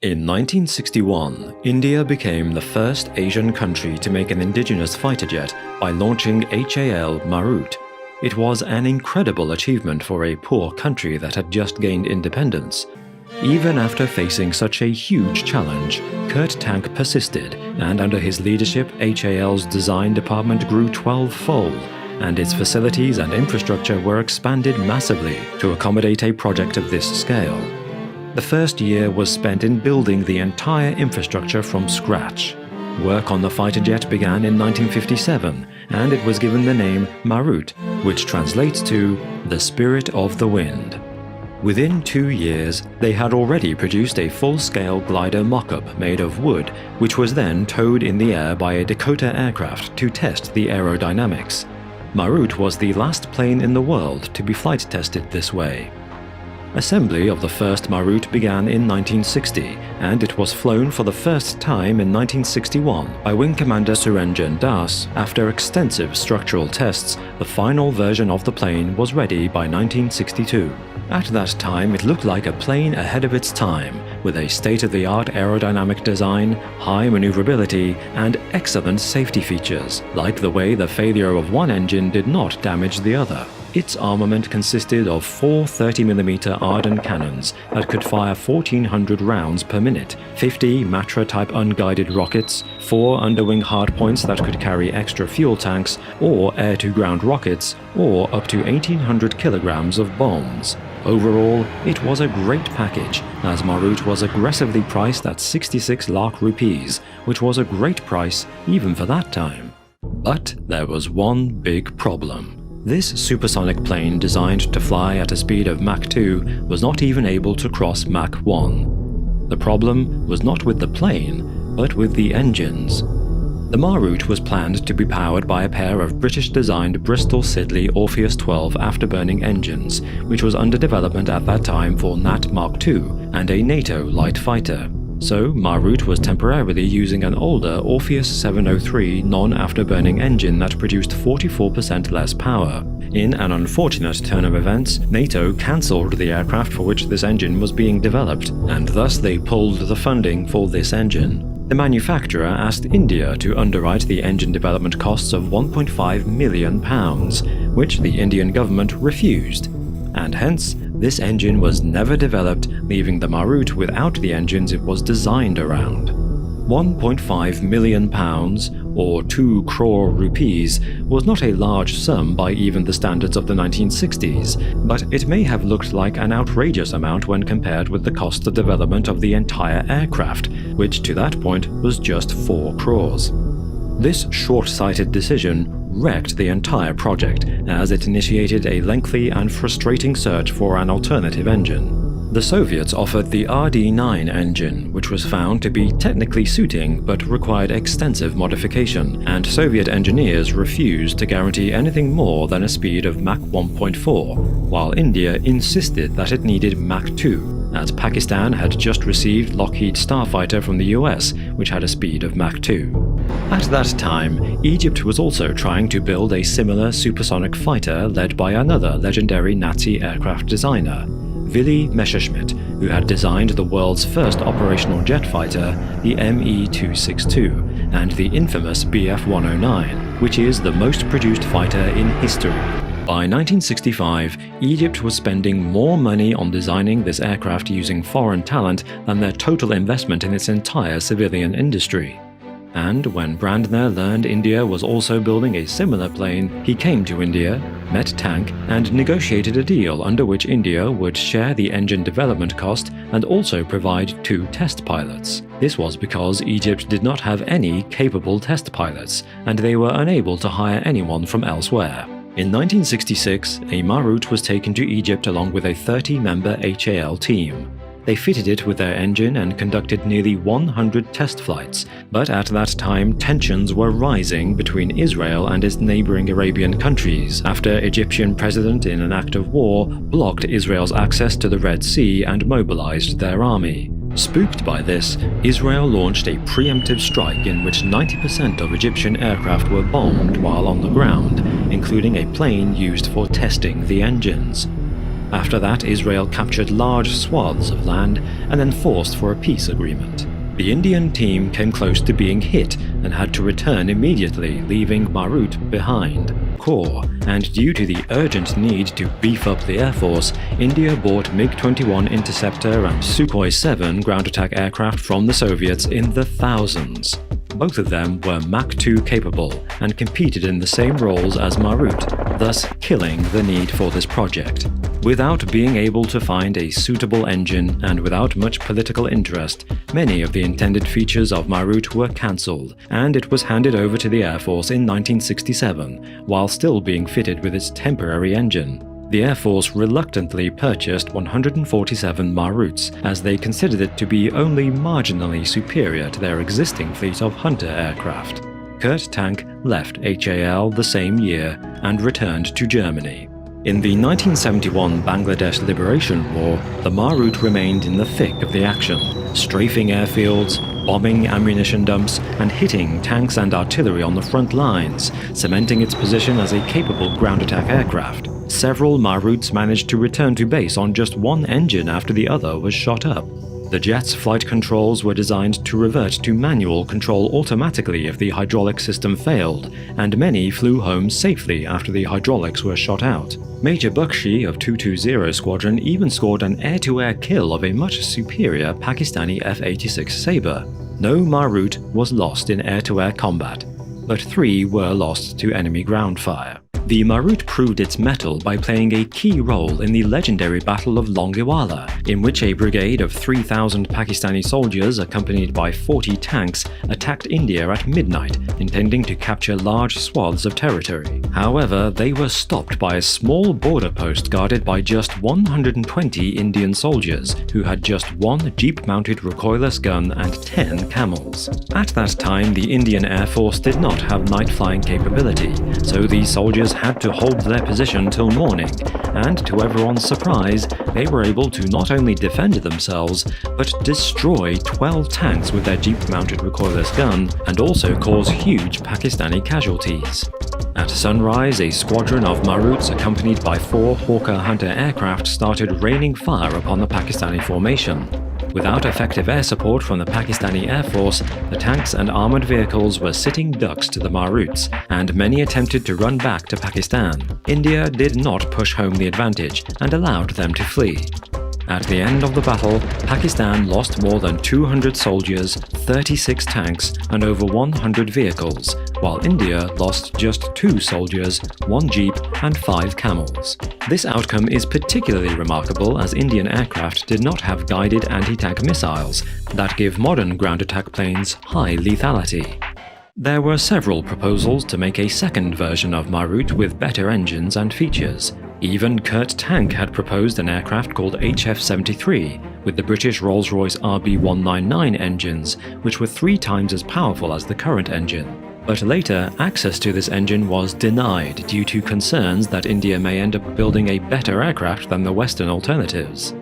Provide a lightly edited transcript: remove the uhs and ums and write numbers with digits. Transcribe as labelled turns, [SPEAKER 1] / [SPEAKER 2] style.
[SPEAKER 1] In 1961, India became the first Asian country to make an indigenous fighter jet by launching HAL Marut. It was an incredible achievement for a poor country that had just gained independence. Even after facing such a huge challenge, Kurt Tank persisted, and under his leadership, HAL's design department grew 12-fold, and its facilities and infrastructure were expanded massively to accommodate a project of this scale. The first year was spent in building the entire infrastructure from scratch. Work on the fighter jet began in 1957, and it was given the name Marut, which translates to the Spirit of the Wind. Within 2 years, they had already produced a full-scale glider mock-up made of wood, which was then towed in the air by a Dakota aircraft to test the aerodynamics. Marut was the last plane in the world to be flight tested this way. Assembly of the first Marut began in 1960, and it was flown for the first time in 1961 by Wing Commander Surenjan Das. After extensive structural tests, the final version of the plane was ready by 1962. At that time, it looked like a plane ahead of its time, with a state-of-the-art aerodynamic design, high maneuverability, and excellent safety features, like the way the failure of one engine did not damage the other. Its armament consisted of 4 30mm Arden cannons that could fire 1,400 rounds per minute, 50 Matra-type unguided rockets, 4 underwing hardpoints that could carry extra fuel tanks, or air-to-ground rockets, or up to 1,800 kilograms of bombs. Overall, it was a great package, as Marut was aggressively priced at 66 lakh rupees, which was a great price even for that time. But there was one big problem. This supersonic plane designed to fly at a speed of Mach 2 was not even able to cross Mach 1. The problem was not with the plane, but with the engines. The Marut was planned to be powered by a pair of British-designed Bristol Siddeley Orpheus 12 afterburning engines, which was under development at that time for Nat Mark II and a NATO light fighter. So, Marut was temporarily using an older Orpheus 703 non-afterburning engine that produced 44% less power. In an unfortunate turn of events, NATO cancelled the aircraft for which this engine was being developed, and thus they pulled the funding for this engine. The manufacturer asked India to underwrite the engine development costs of £1.5 million, which the Indian government refused, and hence this engine was never developed, leaving the Marut without the engines it was designed around. £1.5 million, or 2 crore rupees, was not a large sum by even the standards of the 1960s, but it may have looked like an outrageous amount when compared with the cost of development of the entire aircraft, which to that point was just 4 crores. This short-sighted decision wrecked the entire project, as it initiated a lengthy and frustrating search for an alternative engine. The Soviets offered the RD-9 engine, which was found to be technically suiting but required extensive modification, and Soviet engineers refused to guarantee anything more than a speed of Mach 1.4, while India insisted that it needed Mach 2, as Pakistan had just received Lockheed Starfighter from the US, which had a speed of Mach 2. At that time, Egypt was also trying to build a similar supersonic fighter led by another legendary Nazi aircraft designer, Willy Messerschmitt, who had designed the world's first operational jet fighter, the Me-262, and the infamous Bf-109, which is the most produced fighter in history. By 1965, Egypt was spending more money on designing this aircraft using foreign talent than their total investment in its entire civilian industry. And when Brandner learned India was also building a similar plane, he came to India, met Tank, and negotiated a deal under which India would share the engine development cost and also provide 2 test pilots. This was because Egypt did not have any capable test pilots, and they were unable to hire anyone from elsewhere. In 1966, a Marut was taken to Egypt along with a 30-member HAL team. They fitted it with their engine and conducted nearly 100 test flights, but at that time tensions were rising between Israel and its neighboring Arabian countries after Egyptian president, in an act of war, blocked Israel's access to the Red Sea and mobilized their army. Spooked by this, Israel launched a preemptive strike in which 90% of Egyptian aircraft were bombed while on the ground, including a plane used for testing the engines. After that, Israel captured large swaths of land and then forced for a peace agreement. The Indian team came close to being hit and had to return immediately, leaving Marut behind. And due to the urgent need to beef up the Air Force, India bought MiG-21 Interceptor and Sukhoi 7 ground attack aircraft from the Soviets in the thousands. Both of them were Mach 2 capable and competed in the same roles as Marut, thus killing the need for this project. Without being able to find a suitable engine and without much political interest, many of the intended features of Marut were cancelled, and it was handed over to the Air Force in 1967, while still being fitted with its temporary engine. The Air Force reluctantly purchased 147 Maruts, as they considered it to be only marginally superior to their existing fleet of Hunter aircraft. Kurt Tank left HAL the same year and returned to Germany. In the 1971 Bangladesh Liberation War, the Marut remained in the thick of the action, strafing airfields, bombing ammunition dumps, and hitting tanks and artillery on the front lines, cementing its position as a capable ground attack aircraft. Several Maruts managed to return to base on just one engine after the other was shot up. The jet's flight controls were designed to revert to manual control automatically if the hydraulic system failed, and many flew home safely after the hydraulics were shot out. Major Bakshi of 220 Squadron even scored an air-to-air kill of a much superior Pakistani F-86 Sabre. No Marut was lost in air-to-air combat, but 3 were lost to enemy ground fire. The Marut proved its mettle by playing a key role in the legendary Battle of Longiwala, in which a brigade of 3,000 Pakistani soldiers accompanied by 40 tanks attacked India at midnight, intending to capture large swaths of territory. However, they were stopped by a small border post guarded by just 120 Indian soldiers, who had just one jeep-mounted recoilless gun and 10 camels. At that time, the Indian Air Force did not have night flying capability, so these soldiers had to hold their position till morning, and to everyone's surprise, they were able to not only defend themselves, but destroy 12 tanks with their jeep-mounted recoilless gun, and also cause huge Pakistani casualties. At sunrise, a squadron of Maruts accompanied by 4 Hawker Hunter aircraft started raining fire upon the Pakistani formation. Without effective air support from the Pakistani Air Force, the tanks and armored vehicles were sitting ducks to the Maruts, and many attempted to run back to Pakistan. India did not push home the advantage and allowed them to flee. At the end of the battle, Pakistan lost more than 200 soldiers, 36 tanks, and over 100 vehicles, while India lost just 2 soldiers, 1 jeep, and 5 camels. This outcome is particularly remarkable as Indian aircraft did not have guided anti-tank missiles that give modern ground attack planes high lethality. There were several proposals to make a second version of Marut with better engines and features. Even Kurt Tank had proposed an aircraft called HF-24 with the British Rolls-Royce RB199 engines, which were 3 times as powerful as the current engine. But later, access to this engine was denied due to concerns that India may end up building a better aircraft than the Western alternatives.